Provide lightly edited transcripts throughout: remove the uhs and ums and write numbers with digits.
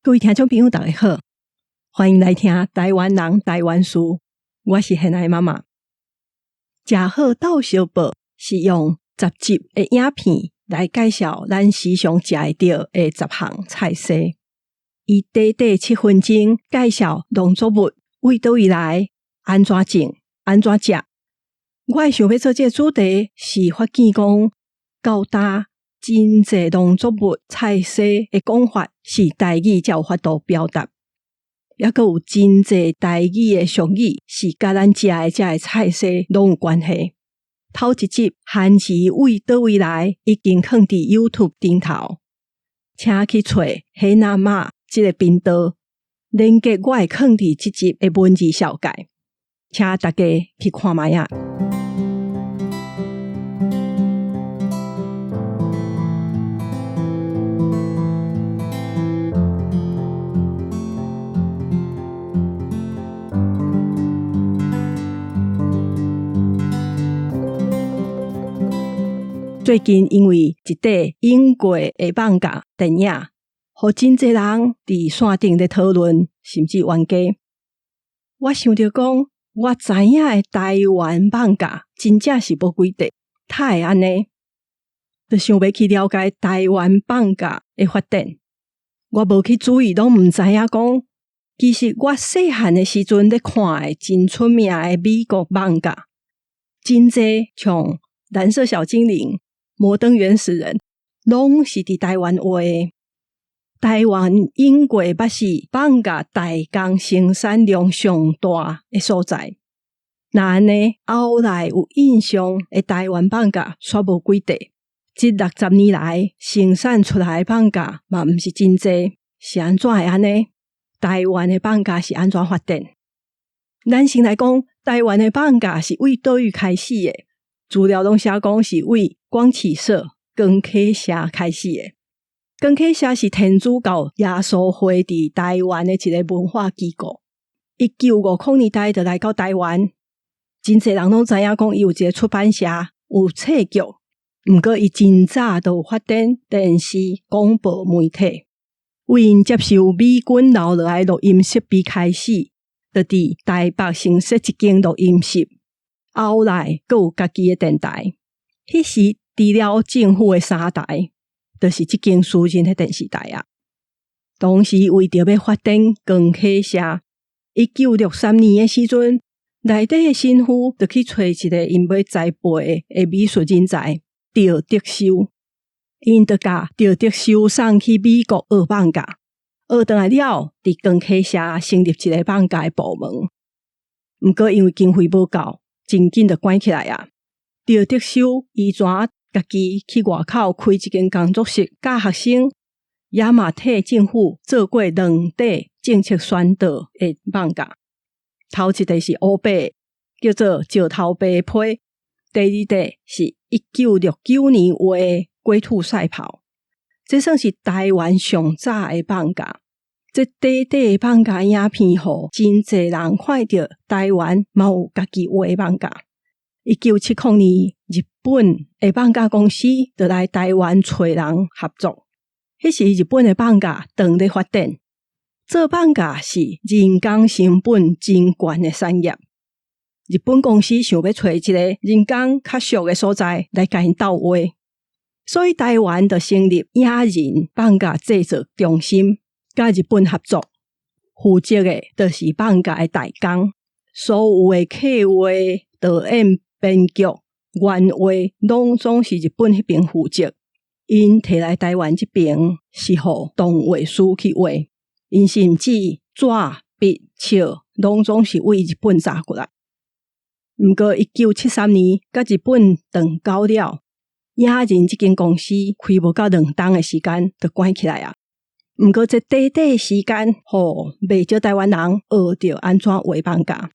各位听众朋友大家好，欢迎来听台湾人台湾事，我是现爱妈妈。食好斗相报是用10集的影片来介绍咱时常食会到的10项菜色，以短短7分钟介绍农作物为倒位来，安怎种，安怎食。我会想要做这个主题是发现讲较大真侪农作物菜色的讲法是台语才有法度表达，也佫有真侪台语的俗语是甲咱食的这个菜色拢有关系。头一集韩语为倒位来已经放伫 YouTube 顶头，请去找黑那妈这个频道，连结我会放伫这集的文字小解，请大家去看卖啊。最近因为一块英国的放假电影，互真侪人伫线顶咧讨论，甚至冤家。我想着讲，我知影的台湾放假真正是无几块，他会安尼，就想要去了解台湾放假的发展。我无去注意，拢毋知影讲，其实我细汉的时阵咧看的真出名的美国放假，真侪像蓝色小精灵、摩登原始人拢是伫台湾画的。台湾因过捌是放假大工生产量上大的所在。那安尼后来有印象的台湾放假煞无几块，这60年来生产出来的放假嘛毋是真济，是安怎会安尼？台湾的放假是安怎发展？咱先来讲，台湾的放假是为倒位开始的？资料拢写讲是为光启社、光启社开始的。光启社是天主教耶稣会伫台湾的一个文化机构。1950年代就来到台湾，真侪人拢知影讲伊有一个出版社，有册局，毋过伊真早就有发展电视、广播媒体。为因接受美军留落来录音设备开始，就伫台北新设一间录音室。后来佫有家己的电台，迄时除了政府的3台，就是这间私人的电视台啊。当时为着要发展光启社，1963年的时阵，内底的新妇就去找一个因要栽培的美术人才赵德修，因就甲赵德修送去美国学放假，学倒来了，伫光启社成立一个放假的部门。毋过因为经费无够，真紧就关起来啊！赵德修伊怎家己去外口开一间工作室，教学生，也嘛替政府做过2块政策宣导的放假。头一块是乌白，叫做石头白批；第二块是1969年画的龟兔赛跑。这算是台湾上早的放假。这短短的放假影片，互真侪人看到台湾嘛有家己画的放假。1970年，日本的放假公司就来台湾找人合作。迄时日本的放假正在发展，做放假是人工成本真悬的产业。日本公司想要找一个人工较俗的所在来甲因斗画，所以台湾就成立野人放假制作中心，甲日本合作，负责的就是放假的代工，所有的客画、导演、编剧、原画拢总是日本迄边负责。因摕来台湾这边是互动画师去画，因甚至纸、笔、笑拢总是为日本查过来。毋过1973年，甲日本断交了，野人这间公司开无到2档的时间就关起来啊。毋过这短短的时间，互袂少台湾人学着安怎画放假。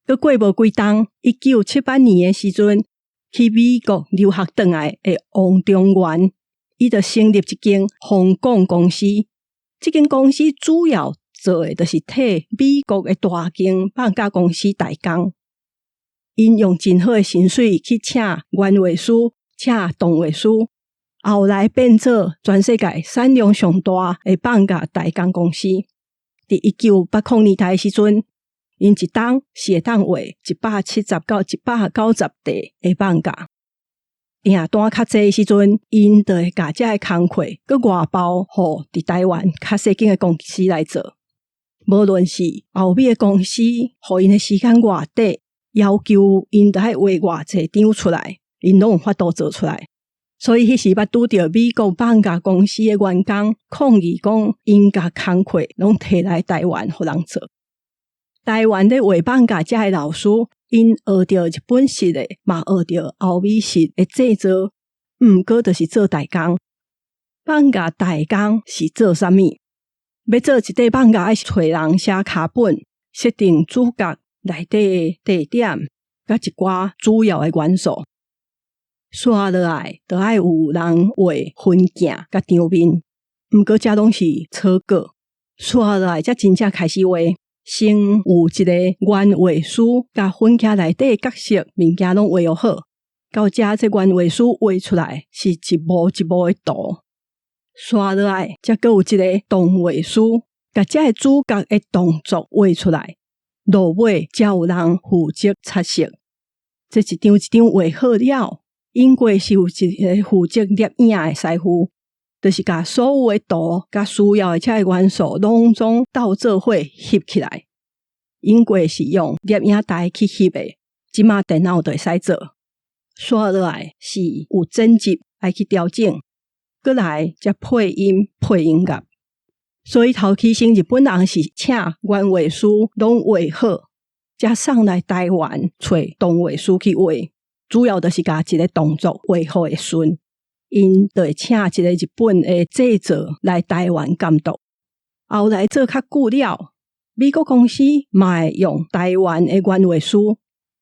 佮过无几冬，1978年的时阵，去美国留学转来的王中元，伊就成立一间香港公司。这间公司主要做的就是替美国的大间放假公司代工。因用真好的薪水去请原画师、请动画师，后来变做全世界产量上大的放假代工公司。伫1980年代的时阵，因一冬是会当画170到190地的放假。订单较济的时阵，因就会甲这个工课佮外包予伫台湾较细间的公司来做。无论是后尾的公司，予因的时间偌短，要求因就要画偌济张出来，因拢有法度做出来。所以迄时捌拄着美国放假公司的员工抗议讲，因甲工课拢摕来台湾予人做。台湾的画放假遮的老师，因学着日本式的，嘛学着欧美式的制作，毋过就是做代工。放假代工是做啥物？要做一块放假，要找人写卡本，设定主角内底地点，甲一寡主要的元素。刷落来，就要有人画分镜甲张面，毋过遮拢是草稿。刷落来才真正开始画，先有一个原画师甲分镜内底角色物件拢画好。到遮这原画师画出来是一幕一幕的图。刷落来，才阁有一个动画师甲遮个主角的动作画出来。落尾才有人负责擦色。这一张一张画好了。英国是有一个负责摄影的师傅，就是甲所有的图甲需要的这个元素拢总斗做伙翕起来。英国是用摄影台去翕的，即马电脑就会使做。刷落来是有剪辑爱去调整，过来才配音配音乐。所以头起先日本人是请原画师拢画好，才送来台湾找动画师去画。主要就是甲一个动作画好会顺，因就会请一个日本的制作来台湾监督。后来做较久了，美国公司嘛会用台湾的原画师，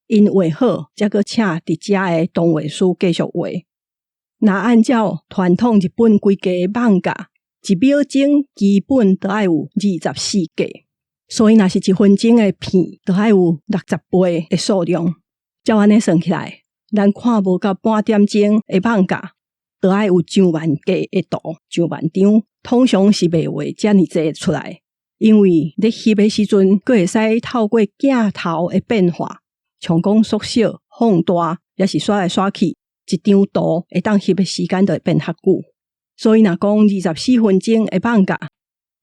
因画好才阁请伫遮的动画师继续画。若按照传统日本规格的放假，一秒钟基本都要有24格，所以若是1分钟的片，都要有60倍的数量。照安尼算起来，咱看无到半点钟的放假，就要有上万格的图，上万张，通常是袂画遮尔济出来。因为咧翕的时阵，佫会使透过镜头的变化，像讲缩小、放大，也是刷来刷去，一张图会当翕的时间就会变较久。所以若讲24分钟的放假，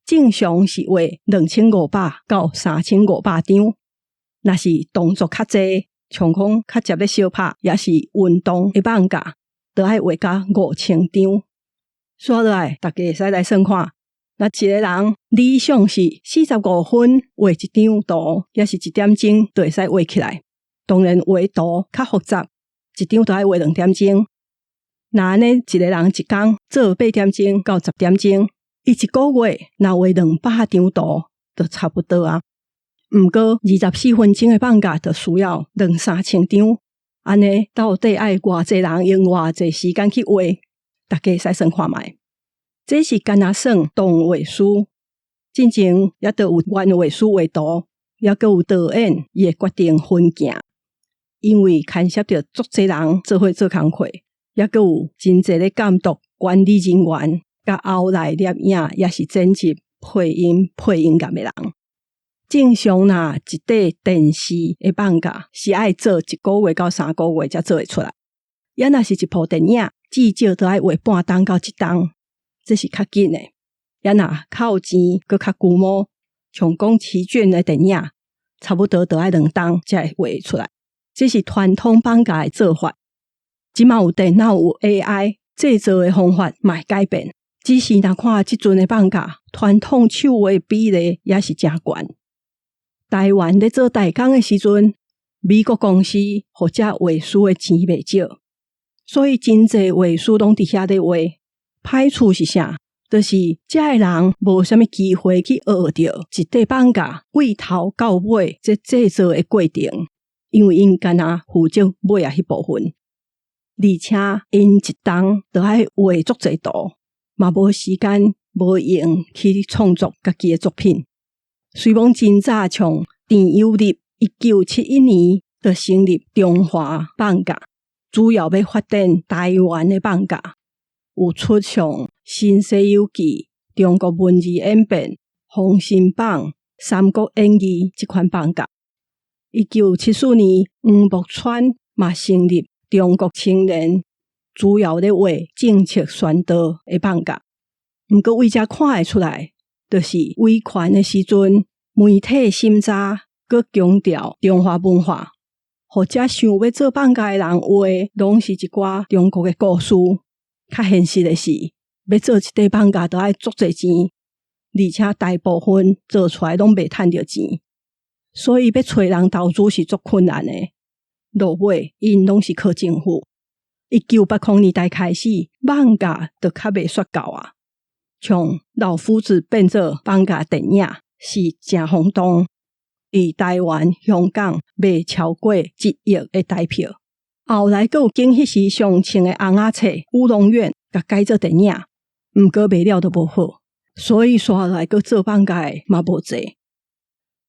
正常是画2500到3500张。若是动作较济，像讲较接咧相拍，也是运动的放假，就要画到5000张。刷落来，大家会使来算看。那一个人理想是45分画一张图，也是1点钟就会使画起来。当然画图较复杂，一张就要画2点钟。那安尼一个人一工做8点钟到10点钟，伊一个月若画200张图，就差不多啊。毋过24分钟的放假就需要2-3千张，安尼到底爱偌济人用偌济时间去画，大家使算看卖。这是干那算动画师，真正也都有原画师画图，也阁有导演伊会决定分镜，因为牵涉到足济人做伙做工课，也阁有真济咧监督管理人员，甲后来摄影也是剪辑、配音乐的人。正常啦，一块电视的放假是爱做1个月到3个月才做会出来。也若是一部电影，至少都要画半冬到1冬，这是较紧的。也若较有钱，佮较规模，像讲7卷的电影，差不多都要2冬才会画出来。这是传统放假的做法。即马有电脑有 AI 制作的方法嘛会改变，只是若看即阵的放假，传统手画比例也是真悬。台湾咧做代工的时阵，美国公司或者画师的钱袂少，所以真济画师拢伫遐咧画。歹处是啥？就是遮个人无啥物机会去学着一块放假为头到尾这制作的过程，因为因干那负责尾啊迄部分，而且因一冬就要画足济图，嘛无时间无用去创作家己的作品。虽讲真早像陈友立1971年就成立中华放假，主要要发展台湾的放假。有出像《新西游记》、中国文字演变、封神榜、三国演义这款放假。1974年，黄木川嘛成立中国青年，主要咧画政策宣导的放假。毋过为遮看会出来，就是威权的时阵，媒体审查佮强调中华文化，或者想要做放假的人画拢是一寡中国的故事。较现实的是，要做一块放假，就要足侪钱，而且大部分做出来拢袂趁到钱。所以要找人投资是足困难的，落尾因拢是靠政府。1980年代开始，放假就较袂煞够啊。像老夫子变做放假电影是真轰动，伫台湾、香港卖超过1亿的台票。后来还有经迄时上穿的红仔册《乌龙院》甲改做电影，毋过卖了都无好，所以刷来还做放假的嘛无济。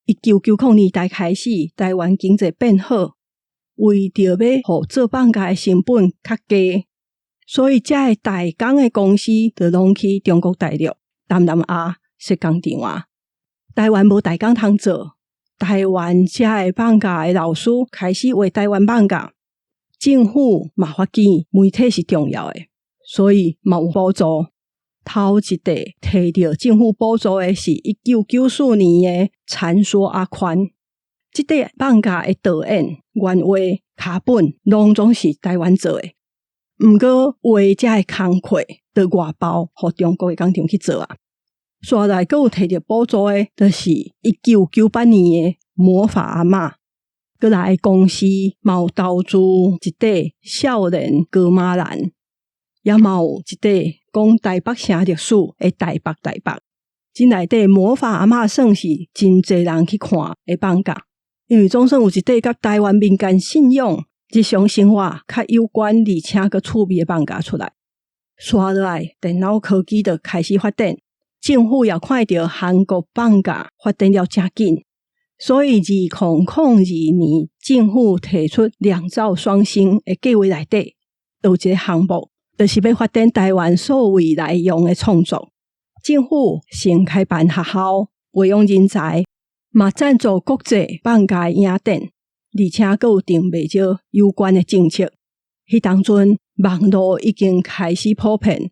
1990年代开始，台湾经济变好，为着要互做放假的成本较低，所以遮的大工的公司就拢去中国大陆、南亚设工厂啊。台湾无大工通做，台湾遮的放假的老师开始为台湾放假，政府嘛发现媒体是重要的，所以嘛有补助。头一块摕到政府补助的是1994年的传说阿宽，这块放假的导演、原画、卡本拢总是台湾做的，毋过画遮的工课就外包互中国的工厂去做啊。刷来还有摕到补助的，就是1998年的魔法阿嬷，过来公司嘛有投资一块少年哥马兰，也嘛有一块讲台北城历史的台北。这内底魔法阿嬷算是真侪人去看的放假，因为总算有一块甲台湾民间信仰、日常生活较有关而且佮趣味的放假出来。刷落来，电脑科技就开始发展，政府也看到韩国放假发展了真紧，所以2002年政府提出两造双星的计划内底，有一个项目，就是要发展台湾所有未来用的创作。政府先开办学校，培养人才，嘛赞助国际放假影展，而且还有定袂少有关的政策。迄当阵网络已经开始普遍，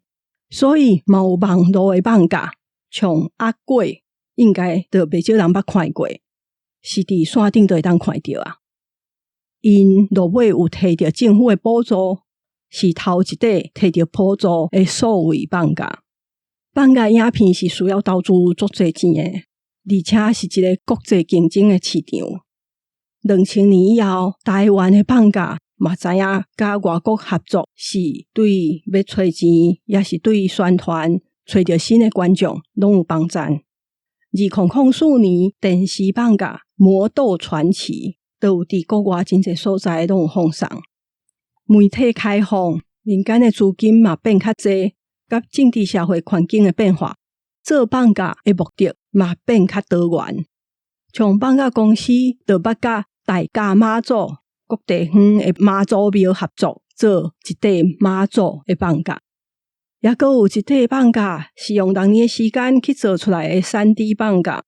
所以嘛有网络的放假，像阿贵应该就袂少人捌看过，是伫线顶就会当看到啊。因落尾有摕到政府的补助，是头一块摕到补助的数位放假。放假影片是需要投资足侪钱的，而且是一个国际竞争的市场。2000年以后，台湾的放假嘛知影甲外国合作是对要找钱，也是对宣传找到新的观众拢有帮助。2004年电视放假《魔斗传奇》都有伫国外真侪所在拢有放送。媒体开放，民间的资金嘛变较济，甲政治社会环境的变化，做放假的目的嘛变较多元。像放假公司就捌甲大甲妈祖各地方的妈祖庙合作，做一块妈祖的放假。也还有一块放假是用6年的时间去做出来的 3D 放假《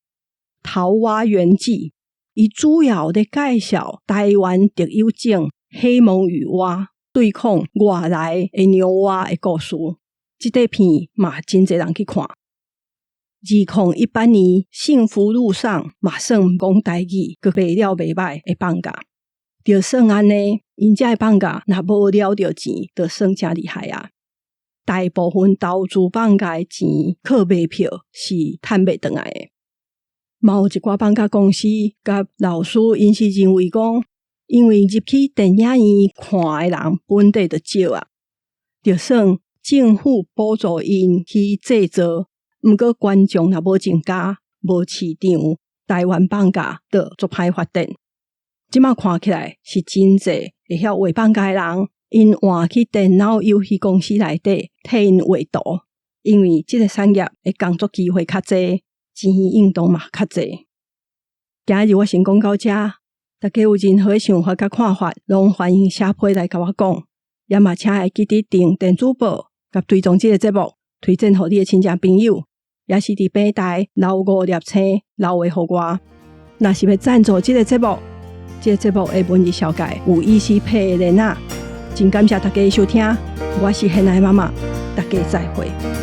桃蛙源记》，伊主要咧介绍台湾特有种黑蒙语蛙对抗外来的牛蛙的故事。这块片嘛真侪人去看。2018年幸福路上嘛算讲台语，佮卖了袂歹的放假。就算安尼，因遮的放假若无了着钱，就算真厉害啊！大部分投资放假的钱靠卖票是趁袂回来的。嘛有一寡放假公司甲老师因是认为讲，因为入去电影院看的人本地就少啊，就算政府补助因去制作，毋过观众若无增加，无市场，台湾放假就足歹发展。即马看起来是真侪会晓画放假的人，因换去电脑游戏公司内底替因画图，因为即个产业的工作机会较济，钱应当嘛较济。今日我先讲到这，大家有任何想法甲看法，拢欢迎写批来甲我讲，也嘛请会记得订电子报，甲追踪这个节目，推荐给你的亲戚朋友，也是伫平台留五粒星留话给我。若是要赞助这个节目，这个节目的文字小解有医师配的莲啊，真感谢大家的收听，我是现在的妈妈，大家再会。